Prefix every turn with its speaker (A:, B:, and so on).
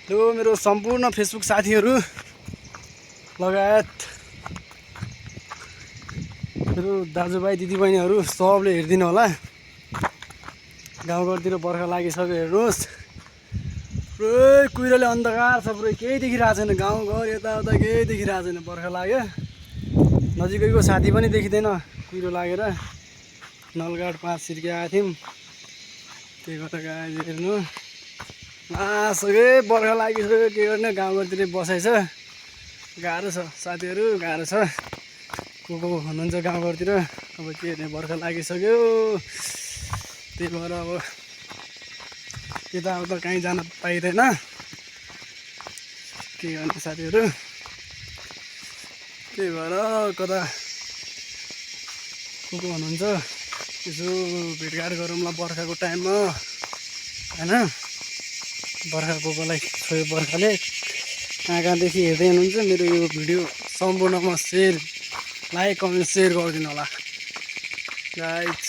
A: यो मेरो सम्पूर्ण फेसबुक साथीहरू लगायत मेरो दाजुभाइ दिदीबहिनीहरू सबले हेरिदिनु होला। गाउँघरतिर बर्खा लागिसक्यो, हेर्नुहोस् पुरै कुहिरोले अन्धकार छ, पुरै केही देखिरहेको छैन। गाउँघर यताउता केही देखिरहेको छैन, बर्खा लाग्यो। नजिकैको साथी पनि देखिँदैन कुहिरो लागेर। नलगाड 5 सिर्के आएको थियौँ, त्यही भएर गाइज हेर्नु आसके बर्खा लागिसक्यो। के गर्ने, गाउँघरतिर बसाइ छ, गाह्रो छ साथीहरू, गाह्रो छ। को हुनुहुन्छ गाउँघरतिर, अब के गर्ने, बर्खा लागिसक्यो। त्यही भएर अब यताउता कहीँ जान पाइँदैन, के गर्ने साथीहरू। त्यही भएर कता को हुनुहुन्छ यसो भेटघाट गरौँला बर्खाको टाइममा, होइन। बर्खा कोलाई छोयो बर्खाले, कहाँ कहाँदेखि हेर्दै हुनुहुन्छ मेरो यो भिडियो सम्पूर्णमा लाइक कमेन्ट सेयर गरिदिनु होला गाइज।